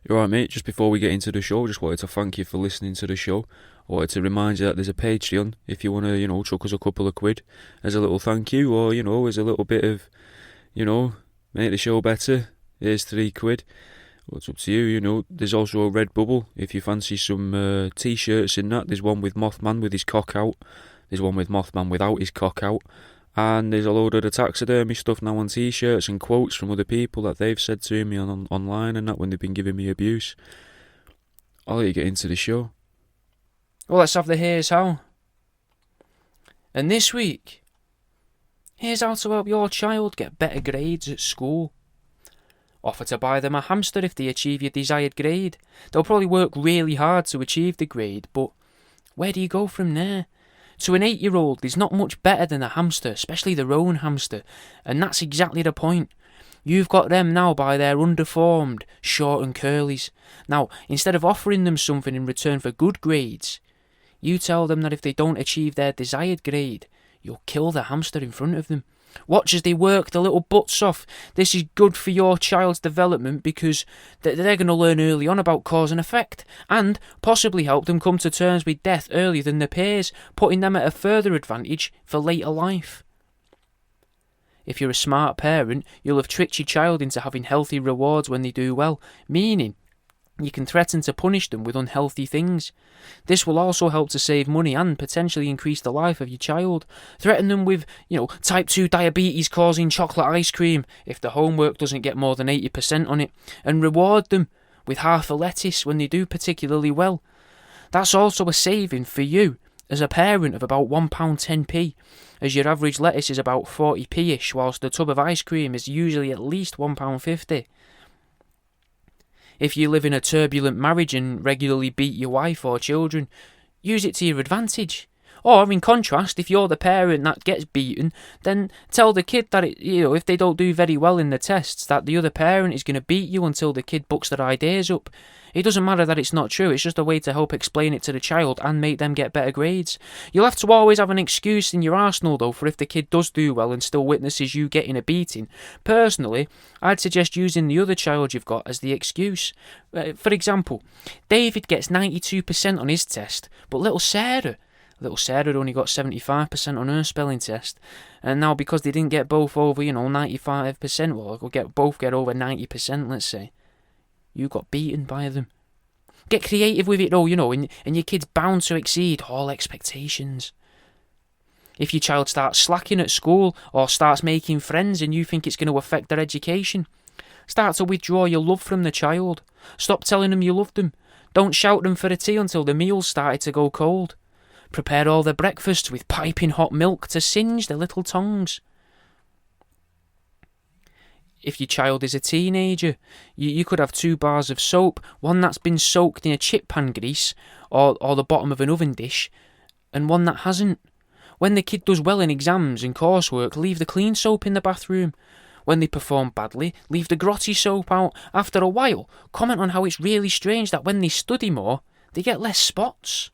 You alright, mate? Just before we get into the show, just wanted to thank you for listening to the show. I wanted to remind you that there's a Patreon if you want to, chuck us a couple of quid as a little thank you, or, as a little bit of, make the show better. Here's £3. Well, it's up to you, There's also a Redbubble if you fancy some t-shirts in that. There's one with Mothman with his cock out. There's one with Mothman without his cock out. And there's a load of the taxidermy stuff now on t-shirts and quotes from other people that they've said to me online and that when they've been giving me abuse. I'll let you get into the show. Well, let's have the here's how. And this week, here's how to help your child get better grades at school. Offer to buy them a hamster if they achieve your desired grade. They'll probably work really hard to achieve the grade, but where do you go from there? To an 8-year-old, there's not much better than a hamster, especially their own hamster, and that's exactly the point. You've got them now by their underformed, short and curlies. Now, instead of offering them something in return for good grades, you tell them that if they don't achieve their desired grade, you'll kill the hamster in front of them. Watch as they work their little butts off. This is good for your child's development because they're going to learn early on about cause and effect and possibly help them come to terms with death earlier than their peers, putting them at a further advantage for later life. If you're a smart parent, you'll have tricked your child into having healthy rewards when they do well, meaning you can threaten to punish them with unhealthy things. This will also help to save money and potentially increase the life of your child. Threaten them with, type 2 diabetes causing chocolate ice cream if the homework doesn't get more than 80% on it, and reward them with half a lettuce when they do particularly well. That's also a saving for you as a parent of about £1.10p, as your average lettuce is about 40p-ish, whilst the tub of ice cream is usually at least £1.50. If you live in a turbulent marriage and regularly beat your wife or children, use it to your advantage. Or, in contrast, if you're the parent that gets beaten, then tell the kid that, if they don't do very well in the tests, that the other parent is going to beat you until the kid bucks their ideas up. It doesn't matter that it's not true, it's just a way to help explain it to the child and make them get better grades. You'll have to always have an excuse in your arsenal, though, for if the kid does do well and still witnesses you getting a beating. Personally, I'd suggest using the other child you've got as the excuse. For example, David gets 92% on his test, but little Sarah only got 75% on her spelling test. And now because they didn't get both over, 95%, well, both get over 90%, let's say, you got beaten by them. Get creative with it though, and your kid's bound to exceed all expectations. If your child starts slacking at school or starts making friends and you think it's going to affect their education, start to withdraw your love from the child. Stop telling them you love them. Don't shout them for a tea until the meal's started to go cold. Prepare all their breakfasts with piping hot milk to singe their little tongues. If your child is a teenager, you could have 2 bars of soap, one that's been soaked in a chip pan grease or the bottom of an oven dish, and one that hasn't. When the kid does well in exams and coursework, leave the clean soap in the bathroom. When they perform badly, leave the grotty soap out. After a while, comment on how it's really strange that when they study more, they get less spots.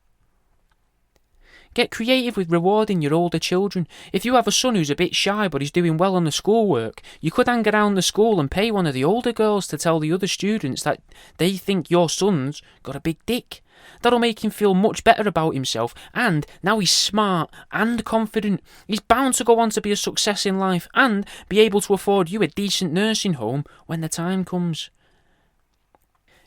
Get creative with rewarding your older children. If you have a son who's a bit shy but he's doing well on the schoolwork, you could hang around the school and pay one of the older girls to tell the other students that they think your son's got a big dick. That'll make him feel much better about himself, and now he's smart and confident. He's bound to go on to be a success in life and be able to afford you a decent nursing home when the time comes.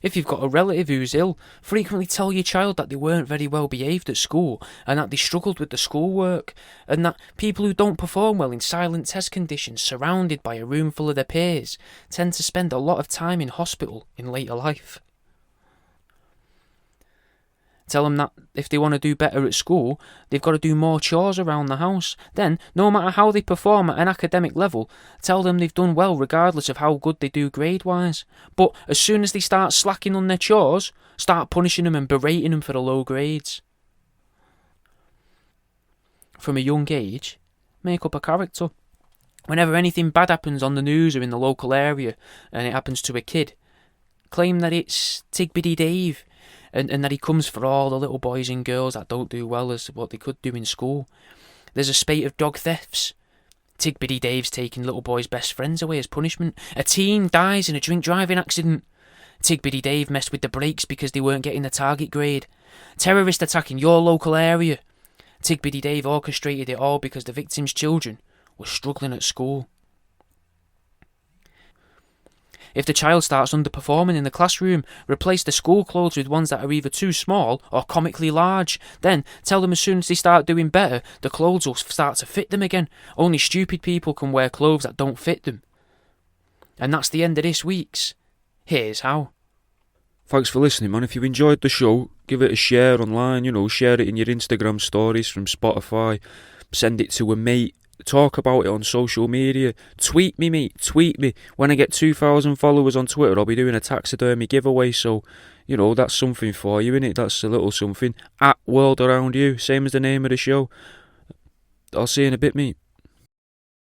If you've got a relative who's ill, frequently tell your child that they weren't very well behaved at school and that they struggled with the schoolwork, and that people who don't perform well in silent test conditions surrounded by a room full of their peers tend to spend a lot of time in hospital in later life. Tell them that if they want to do better at school, they've got to do more chores around the house. Then, no matter how they perform at an academic level, tell them they've done well regardless of how good they do grade-wise. But as soon as they start slacking on their chores, start punishing them and berating them for the low grades. From a young age, make up a character. Whenever anything bad happens on the news or in the local area, and it happens to a kid, claim that it's Tigbiddy Dave, and that he comes for all the little boys and girls that don't do well as what they could do in school. There's a spate of dog thefts. Tigbiddy Dave's taking little boys' best friends away as punishment. A teen dies in a drink driving accident. Tigbiddy Dave messed with the brakes because they weren't getting the target grade. Terrorist attack in your local area. Tigbiddy Dave orchestrated it all because the victim's children were struggling at school. If the child starts underperforming in the classroom, replace the school clothes with ones that are either too small or comically large. Then tell them as soon as they start doing better, the clothes will start to fit them again. Only stupid people can wear clothes that don't fit them. And that's the end of this week's Here's How. Thanks for listening, man. If you enjoyed the show, give it a share online, share it in your Instagram stories from Spotify, send it to a mate, talk about it on social media, tweet me, mate, tweet me. When I get 2,000 followers on Twitter, I'll be doing a taxidermy giveaway, so, that's something for you, innit? That's a little something. @WorldAroundYou, same as the name of the show. I'll see you in a bit, mate.